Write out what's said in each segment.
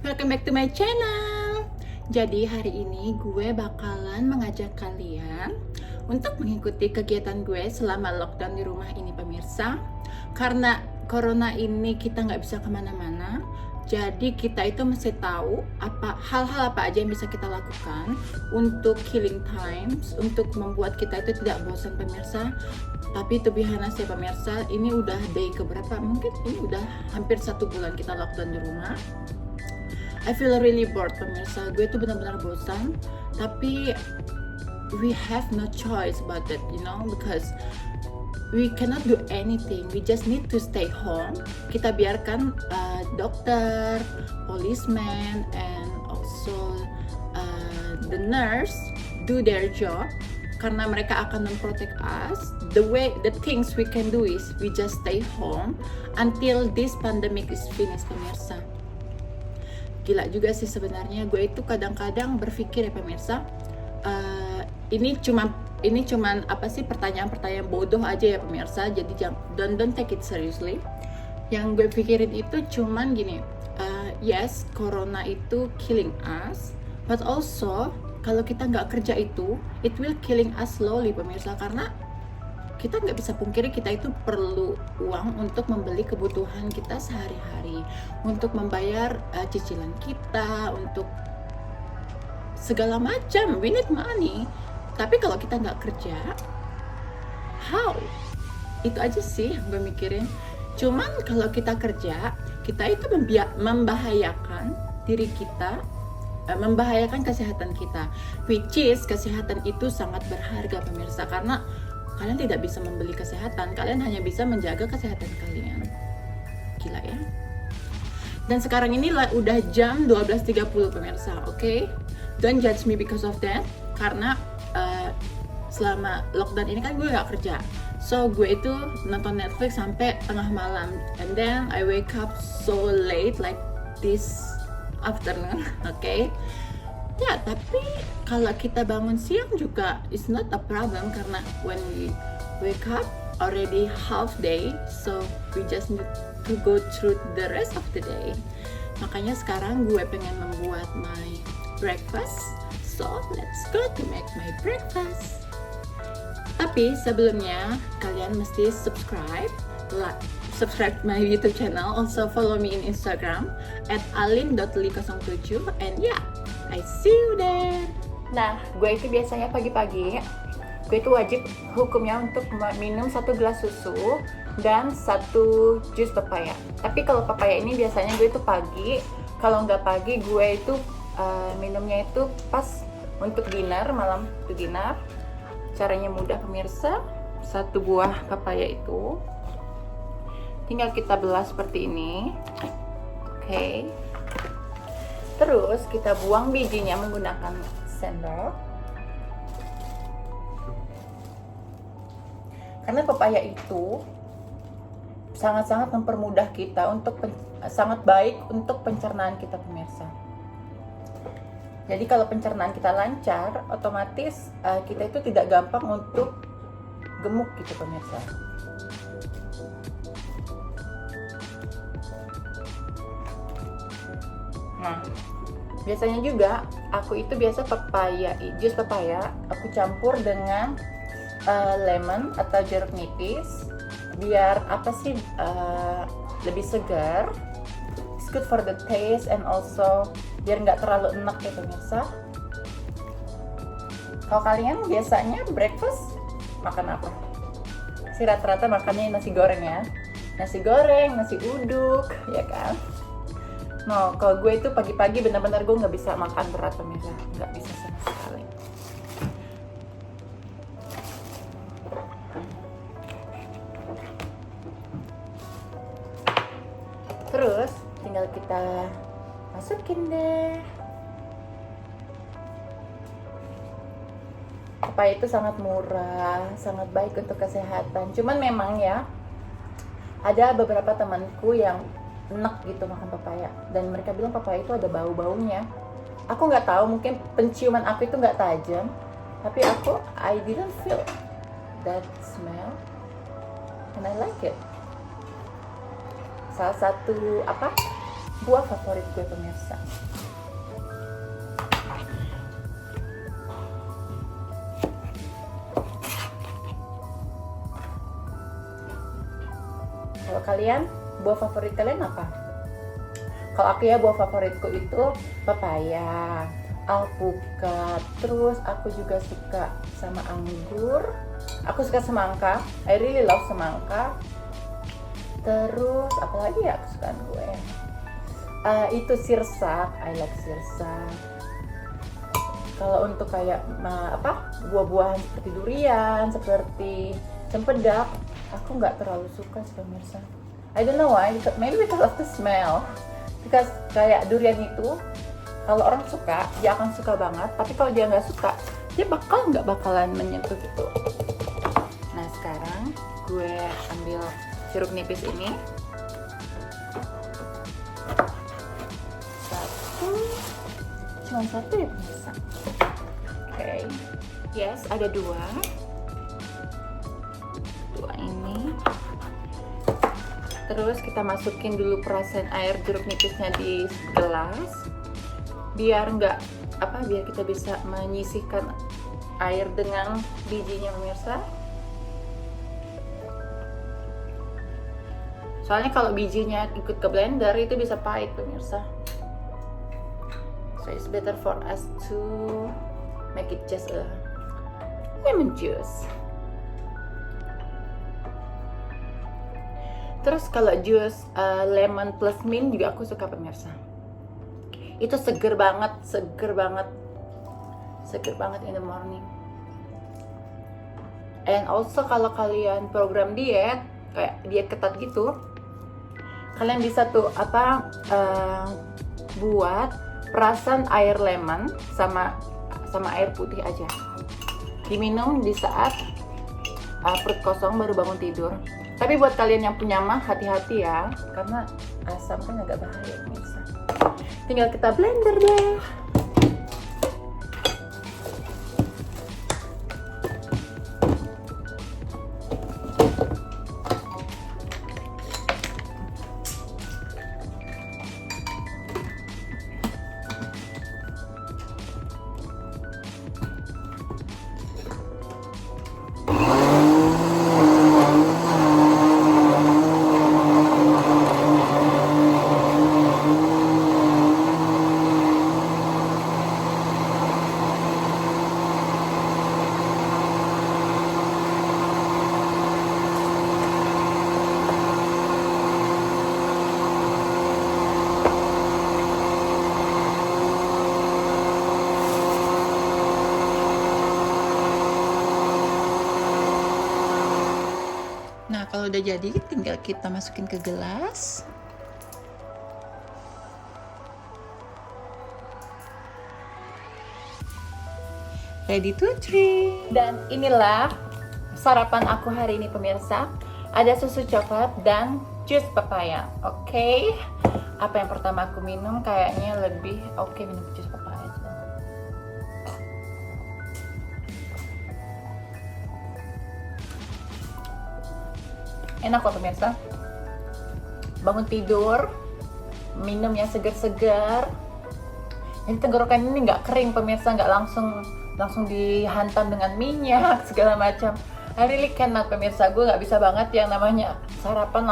Welcome back to my channel. Jadi hari ini gue bakalan mengajak kalian untuk mengikuti kegiatan gue selama lockdown di rumah ini pemirsa. Karena corona ini kita nggak bisa kemana-mana, jadi kita itu mesti tahu hal-hal apa aja yang bisa kita lakukan untuk killing times, untuk membuat kita itu tidak bosan pemirsa. Tapi to be honest ya pemirsa, ini udah day keberapa? Mungkin ini udah hampir 1 bulan kita lockdown di rumah. I feel really bored pemirsa, gue tuh benar-benar bosan. Tapi we have no choice about it, because we cannot do anything. We just need to stay home. Kita biarkan dokter, policeman, and also the nurse do their job, karena mereka akan memprotect us. The things we can do is we just stay home until this pandemic is finished pemirsa. Gila juga sih sebenarnya, gue itu kadang-kadang berpikir ya pemirsa, ini cuman apa sih, pertanyaan-pertanyaan bodoh aja ya pemirsa. Jadi don't take it seriously. Yang gue pikirin itu cuman gini, yes, corona itu killing us, but also kalau kita nggak kerja itu, it will killing us slowly pemirsa. Karena kita nggak bisa pungkiri kita itu perlu uang untuk membeli kebutuhan kita sehari-hari, untuk membayar cicilan kita, untuk segala macam. We need money. Tapi kalau kita nggak kerja, how? Itu aja sih yang gue mikirin. Cuman kalau kita kerja, kita itu membahayakan diri kita, membahayakan kesehatan kita. Which is, kesehatan itu sangat berharga pemirsa. Karena kalian tidak bisa membeli kesehatan, kalian hanya bisa menjaga kesehatan kalian. Gila ya. Dan sekarang ini udah jam 12.30 pemirsa, oke? Don't judge me because of that. Karena selama lockdown ini kan gue gak kerja, so gue itu nonton Netflix sampai tengah malam, and then I wake up so late like this afternoon, okay? Ya, tapi kalau kita bangun siang juga it's not a problem, karena when we wake up already half day, so we just need to go through the rest of the day. Makanya sekarang gue pengen membuat my breakfast, so let's go to make my breakfast. Tapi sebelumnya kalian mesti subscribe my YouTube channel, also follow me in Instagram @alin.li07, and yeah, I see you there. Nah, gue itu biasanya pagi-pagi, gue itu wajib hukumnya untuk minum 1 gelas susu dan 1 jus pepaya. Tapi kalau pepaya ini biasanya gue itu pagi. Kalau nggak pagi, gue itu minumnya itu pas untuk dinner, malam itu dinner. Caranya mudah pemirsa. 1 buah pepaya itu tinggal kita belah seperti ini, oke. Terus kita buang bijinya menggunakan sendok. Karena pepaya itu sangat-sangat mempermudah kita untuk sangat baik untuk pencernaan kita pemirsa. Jadi kalau pencernaan kita lancar, otomatis kita itu tidak gampang untuk gemuk gitu pemirsa. Nah, biasanya juga aku itu biasa jus pepaya aku campur dengan lemon atau jeruk nipis, biar apa sih, lebih segar. It's good for the taste, and also biar nggak terlalu enak ya pemirsa. Kalau kalian biasanya breakfast makan apa? Si rata-rata makannya nasi goreng ya, nasi goreng, nasi uduk, ya kan? No, kalau gue itu pagi-pagi benar-benar gue nggak bisa makan berat pemirsa, nggak bisa sama sekali. Terus tinggal kita masukin deh. Pepaya itu sangat murah, sangat baik untuk kesehatan. Cuman memang ya, ada beberapa temanku yang enak gitu makan pepaya, dan mereka bilang pepaya itu ada bau-baunya. Aku nggak tahu, mungkin penciuman aku itu nggak tajam, tapi I didn't feel that smell, and I like it. Salah satu buah favorit gue pemirsa. Kalau kalian, buah favorit kalian apa? Kalau aku ya, buah favoritku itu pepaya, alpukat, terus aku juga suka sama anggur. Aku suka semangka, I really love semangka. Terus apalagi ya kesukaan gue? Itu sirsak, I like sirsak. Kalau untuk kayak buah-buahan seperti durian, seperti cempedak, aku nggak terlalu suka sih pemirsa. I don't know why, maybe because of the smell. Because kayak durian itu, kalau orang suka, dia akan suka banget. Tapi kalau dia nggak suka, dia nggak bakalan menyentuh gitu. Nah sekarang gue ambil jeruk nipis ini. Cuma satu ya pemirsa. Oke. Yes, ada dua ini. Terus kita masukin dulu perasan air jeruk nipisnya di gelas, biar kita bisa menyisihkan air dengan bijinya pemirsa. Soalnya kalau bijinya ikut ke blender itu bisa pahit pemirsa. So it's better for us to make it just a lemon juice. Terus kalau jus lemon plus mint juga aku suka pemirsa. Itu seger banget in the morning. And also kalau kalian program diet, kayak diet ketat gitu, kalian bisa tuh buat perasan air lemon sama air putih aja. Diminum di saat perut kosong baru bangun tidur. Tapi buat kalian yang punya mah hati-hati ya, karena asam kan agak bahaya pemirsa. Tinggal kita blender deh. Nah, kalau udah jadi, tinggal kita masukin ke gelas. Ready to drink. Dan inilah sarapan aku hari ini pemirsa. Ada susu coklat dan jus pepaya. Oke. Apa yang pertama aku minum kayaknya lebih oke minum jus pepaya. Enak kok pemirsa. Bangun tidur, minum yang segar-segar. Jadi tenggorokan ini nggak kering pemirsa, nggak langsung dihantam dengan minyak segala macam. I really cannot pemirsa, gue nggak bisa banget yang namanya sarapan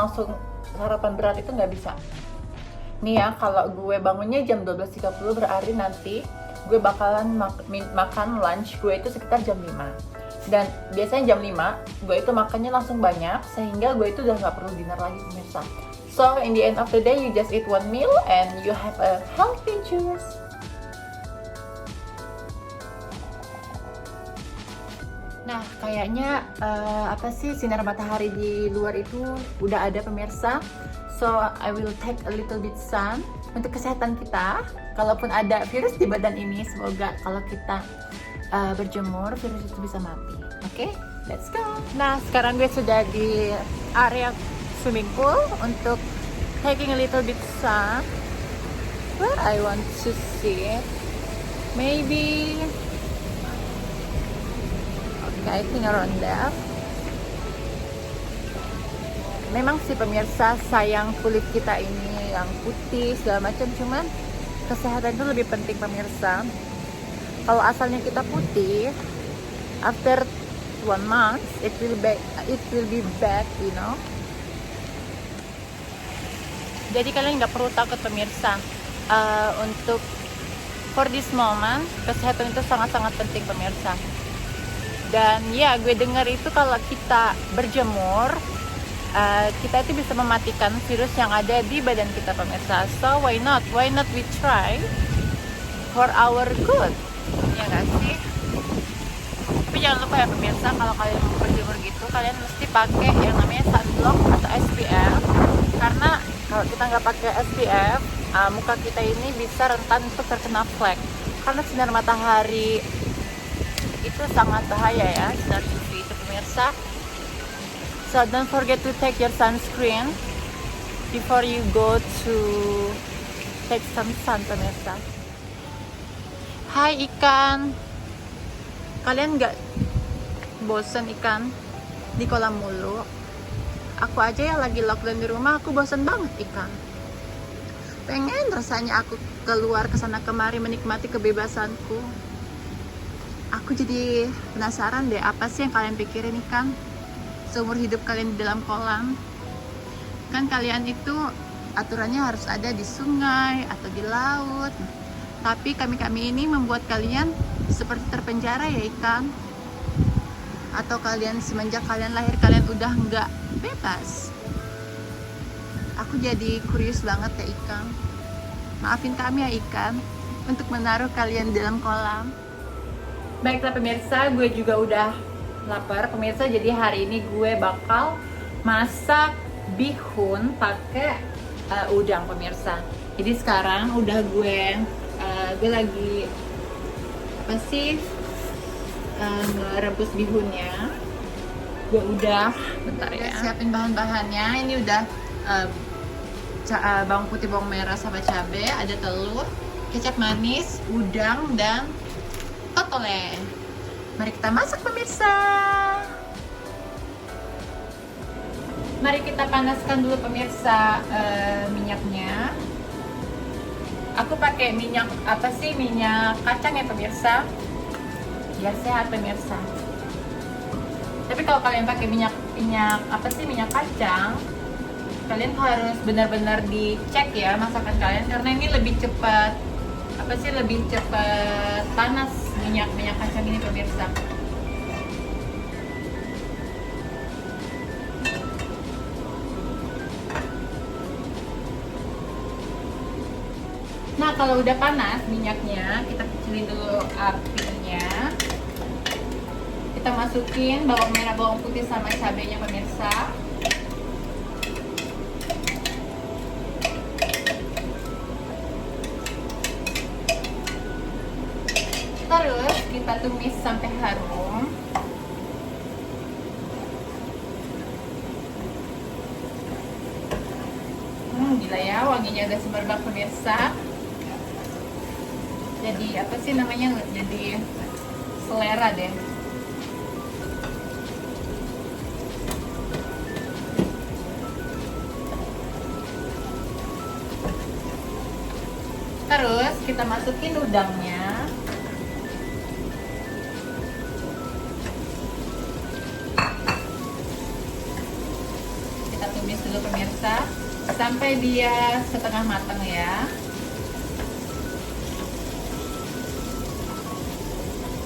berat itu nggak bisa. Nih ya, kalau gue bangunnya jam 12.30 berarti nanti gue bakalan makan lunch gue itu sekitar jam 5. Dan biasanya jam 5 gue itu makannya langsung banyak, sehingga gue itu udah nggak perlu dinner lagi pemirsa. So in the end of the day you just eat one meal and you have a healthy juice. Nah kayaknya sinar matahari di luar itu udah ada pemirsa. So I will take a little bit sun untuk kesehatan kita. Kalaupun ada virus di badan ini, semoga kalau kita berjemur virus itu bisa mati. Oke, let's go. Nah sekarang gue sudah di area swimming pool untuk taking a little bit sun. Where I want to sit, maybe I think around there. Memang sih pemirsa, sayang kulit kita ini yang putih segala macam, cuman kesehatan itu lebih penting pemirsa. Kalau asalnya kita putih, after 1 month it will be back, you know. Jadi kalian nggak perlu takut pemirsa. Untuk for this moment, kesehatan itu sangat-sangat penting pemirsa. Dan ya, gue dengar itu kalau kita berjemur, kita itu bisa mematikan virus yang ada di badan kita pemirsa. So why not we try for our good, ya nggak sih? Tapi jangan lupa ya pemirsa, kalau kalian mau berjemur gitu, kalian mesti pakai yang namanya sunblock atau SPF. Karena kalau kita nggak pakai SPF, muka kita ini bisa rentan untuk terkena flek. Karena sinar matahari itu sangat bahaya ya, sinar UV itu pemirsa. So don't forget to take your sunscreen before you go to take some sun pemirsa. Hai ikan, kalian nggak bosen ikan di kolam mulu? Aku aja yang lagi lockdown di rumah, aku bosen banget ikan. Pengen rasanya aku keluar kesana kemari menikmati kebebasanku. Aku jadi penasaran deh, apa sih yang kalian pikirin ikan seumur hidup kalian di dalam kolam? Kan kalian itu aturannya harus ada di sungai atau di laut. Tapi kami ini membuat kalian seperti terpenjara ya ikan. Atau kalian semenjak kalian lahir kalian udah nggak bebas? Aku jadi curious banget ya ikan. Maafin kami ya ikan untuk menaruh kalian di dalam kolam. Baiklah pemirsa, gue juga udah lapar pemirsa. Jadi hari ini gue bakal masak bihun pakai udang pemirsa. Jadi sekarang udah gue lagi apa sih ngerebus bihunnya. Gue udah bentar ya, siapin bahan-bahannya. Ini udah bawang putih, bawang merah sama cabai, ada telur, kecap manis, udang dan totole. Mari kita masak pemirsa. Mari kita panaskan dulu pemirsa minyaknya. Aku pakai minyak apa sih, minyak kacang ya pemirsa, biar sehat pemirsa. Tapi kalau kalian pakai minyak apa sih, minyak kacang, kalian harus benar-benar dicek ya masakan kalian, karena ini lebih cepat apa sih, lebih cepat panas minyak kacang ini pemirsa. Nah kalau udah panas minyaknya, kita kecilin dulu apinya. Kita masukin bawang merah, bawang putih sama cabenya pemirsa. Terus kita tumis sampai harum. Gila ya, wanginya udah semerbak pemirsa. Jadi apa sih namanya, jadi selera deh. Terus kita masukin udangnya. Kita tumis dulu pemirsa sampai dia setengah matang ya.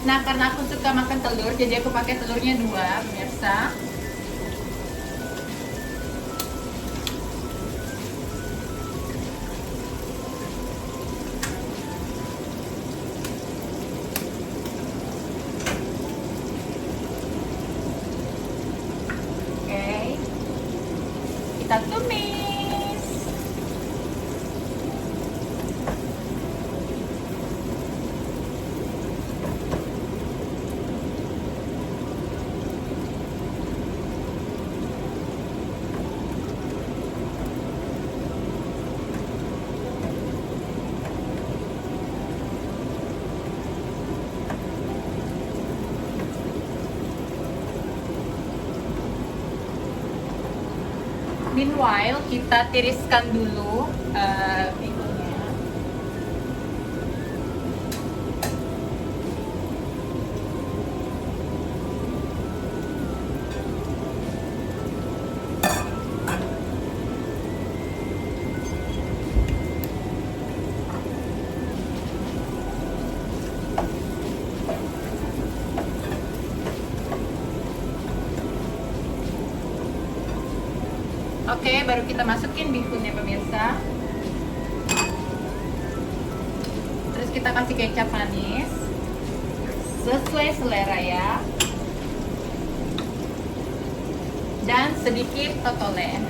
Nah karena aku suka makan telur, jadi aku pakai telurnya 2 pemirsa. Kita tumis. Meanwhile, kita tiriskan dulu bihunnya. Oke, baru kita masukin bihunnya pemirsa. Terus kita kasih kecap manis sesuai selera ya. Dan sedikit totole.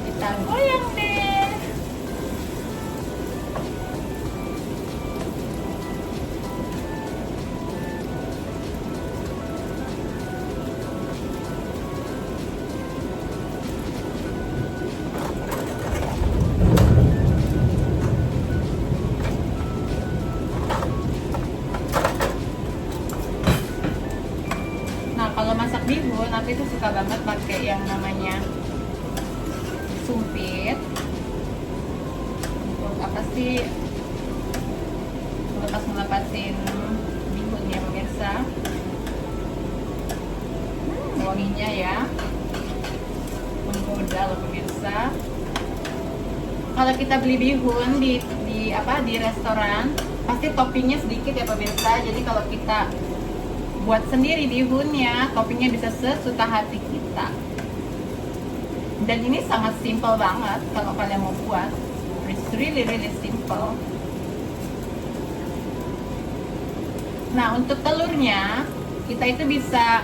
Kita goyang deh. Kalau masak bihun, aku itu suka banget pakai yang namanya sumpit. Untuk apa sih? Melepas-melepasin bihunnya pemirsa. Wanginya ya, menggoda loh pemirsa. Kalau kita beli bihun di restoran, pasti toppingnya sedikit ya pemirsa. Jadi kalau kita buat sendiri bihunnya, toppingnya bisa sesuka hati kita. Dan ini sangat simple banget kalau kalian mau buat. It's really simple. Nah, untuk telurnya, kita itu bisa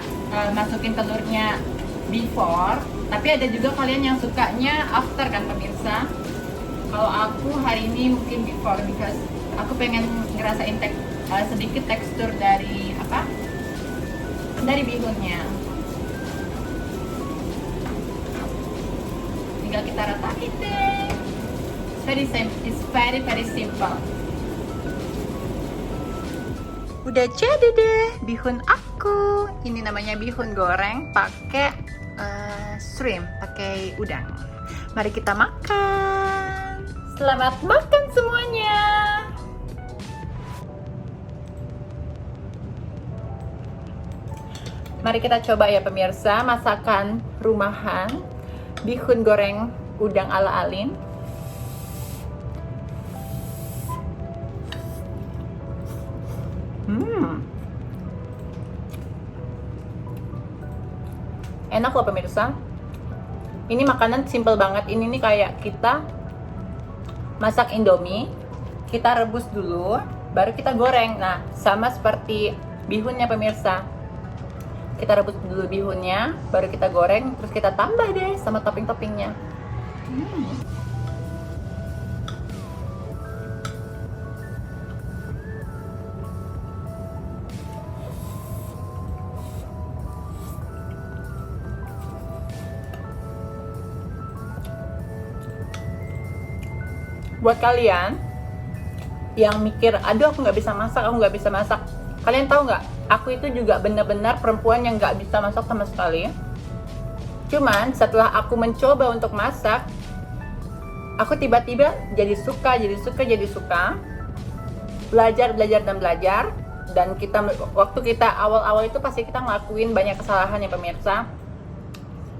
masukin telurnya before, tapi ada juga kalian yang sukanya after kan pemirsa. Kalau aku hari ini mungkin before, because aku pengen ngerasain sedikit tekstur dari bihunnya. Tinggal kita ratain deh. It's very simple. Udah jadi deh bihun aku. Ini namanya bihun goreng pakai shrimp, pakai udang. Mari kita makan. Selamat makan semuanya. Mari kita coba ya pemirsa, masakan rumahan bihun goreng udang ala Alin. Enak loh pemirsa. Ini makanan simple banget. Ini nih kayak kita masak Indomie, kita rebus dulu, baru kita goreng. Nah, sama seperti bihunnya pemirsa. Kita rebus dulu bihunnya, baru kita goreng, terus kita tambah deh sama topping-toppingnya. Buat kalian yang mikir, aduh aku nggak bisa masak, kalian tahu nggak? Aku itu juga benar-benar perempuan yang nggak bisa masak sama sekali. Cuman setelah aku mencoba untuk masak, aku tiba-tiba jadi suka. Belajar. Dan waktu kita awal-awal itu pasti kita ngelakuin banyak kesalahan ya pemirsa.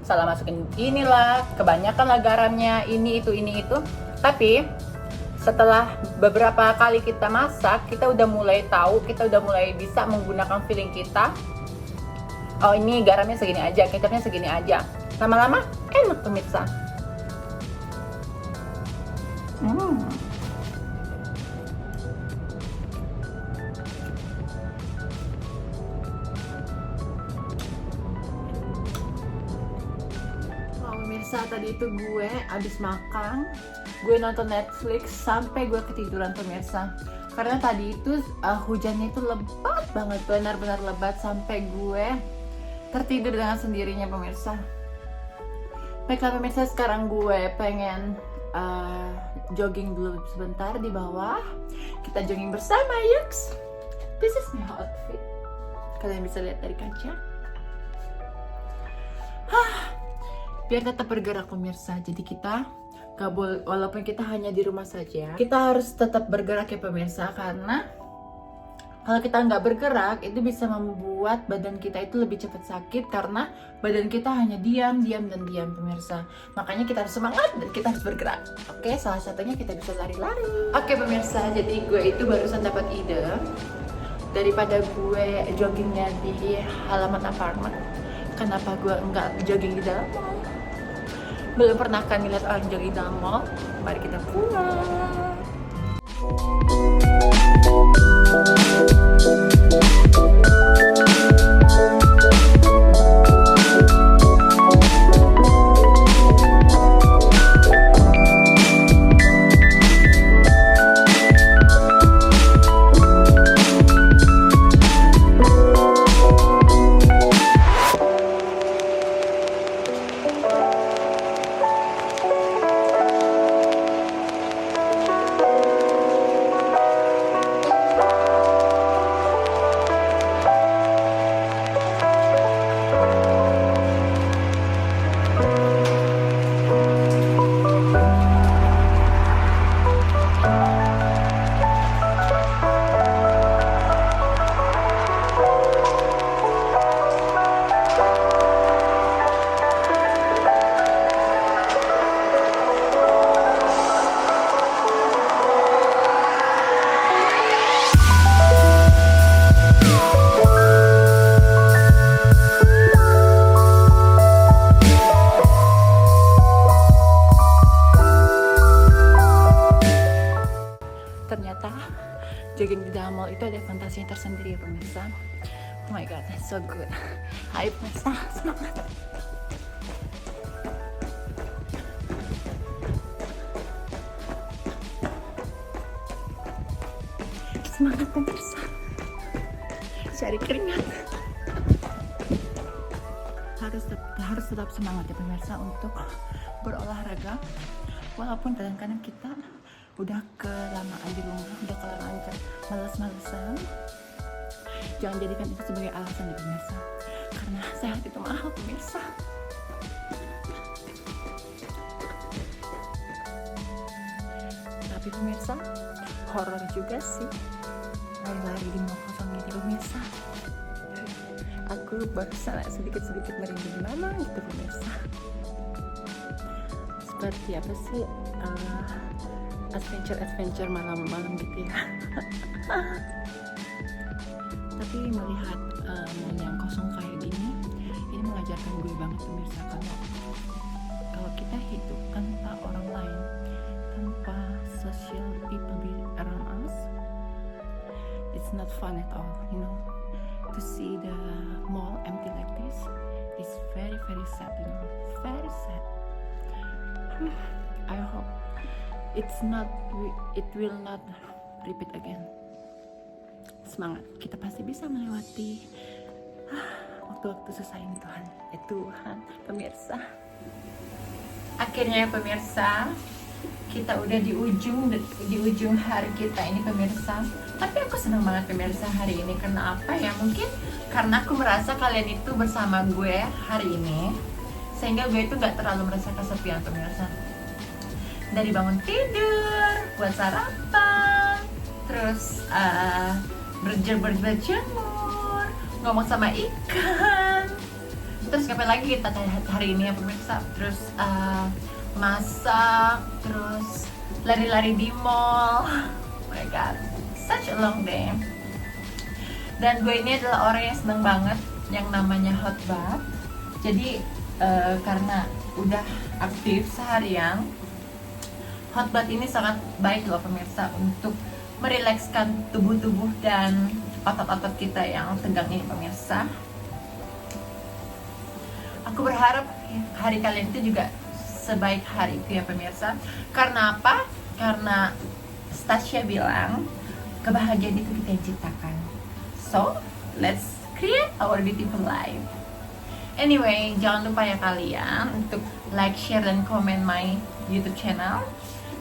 Salah masukin inilah, kebanyakan lah garamnya, ini itu. Tapi setelah beberapa kali kita masak, kita udah mulai tahu, kita udah mulai bisa menggunakan feeling kita. Oh, ini garamnya segini aja, kecapnya segini aja. Lama-lama enak pemirsa. Pemirsa, tadi itu gue abis makan, gue nonton Netflix sampai gue ketiduran pemirsa. Karena tadi itu hujannya itu lebat banget, benar-benar lebat sampai gue tertidur dengan sendirinya pemirsa. Baiklah pemirsa, sekarang gue pengen jogging dulu sebentar di bawah. Kita jogging bersama, yuks. This is my outfit. Kalian bisa lihat dari kaca. Biar tetap bergerak pemirsa. Jadi kita gak boleh, walaupun kita hanya di rumah saja, kita harus tetap bergerak ya pemirsa, karena kalau kita nggak bergerak itu bisa membuat badan kita itu lebih cepat sakit, karena badan kita hanya diam pemirsa. Makanya kita harus semangat dan kita harus bergerak. Oke, salah satunya kita bisa lari-lari. Oke pemirsa, jadi gue itu barusan dapat ide. Daripada gue joggingnya di halaman apartemen, kenapa gue nggak jogging di dalam mall? Belum pernah kan ngeliat orang jogging di dalam mall? Mari kita pulang. Ternyata jogging di dalam mall itu ada fantasinya tersendiri ya pemirsa. Oh my god, that's so good. Ayo pemirsa, semangat. Semangat pemirsa, cari keringat. Harus tetap semangat ya pemirsa untuk berolahraga, walaupun kadang-kadang kita udah kelamaan di rumah, udah kelamaan males-malesan. Jangan jadikan itu sebagai alasan ya pemirsa, karena sehat itu mahal pemirsa. Tapi pemirsa, horor juga sih lari-lari di mall kosong ini pemirsa. Aku barusan sedikit-sedikit merinding mama gitu pemirsa. Seperti apa sih adventure malam-malam gitu ya. Tapi melihat mall yang kosong kayak gini, ini mengajarkan gue banget pemirsa, kalau kita hidup tanpa orang lain, tanpa social people around us, it's not fun at all, you know. To see the mall empty like this is very sad, you know, very sad. I hope it will not repeat again. Semangat, kita pasti bisa melewati waktu-waktu susah ini Tuhan. Tuhan, pemirsa. Akhirnya ya pemirsa, kita udah di ujung hari kita ini pemirsa. Tapi aku senang banget pemirsa hari ini. Karena apa ya? Mungkin karena aku merasa kalian itu bersama gue hari ini, sehingga gue itu gak terlalu merasa kesepian pemirsa. Dari bangun tidur, buat sarapan, terus berjemur, ngomong sama ikan, terus ngapain lagi kita hari ini ya pemirsa. Terus masak, terus lari-lari di mall. Oh my god, such a long day. Dan gue ini adalah orang yang seneng banget yang namanya hot bath. Jadi karena udah aktif seharian, hot bath ini sangat baik loh pemirsa untuk merilekskan tubuh dan otot-otot kita yang tegang ini pemirsa. Aku berharap hari kalian itu juga sebaik hariku ya pemirsa. Karena apa? Karena Stasia bilang kebahagiaan itu kita yang ciptakan. So, let's create our beautiful life. Anyway, jangan lupa ya kalian untuk like, share, dan comment my YouTube channel,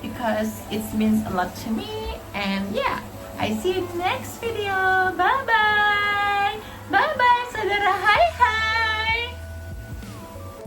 because it means a lot to me. And yeah, I see you in the next video. Bye bye. Bye bye saudara. Hai.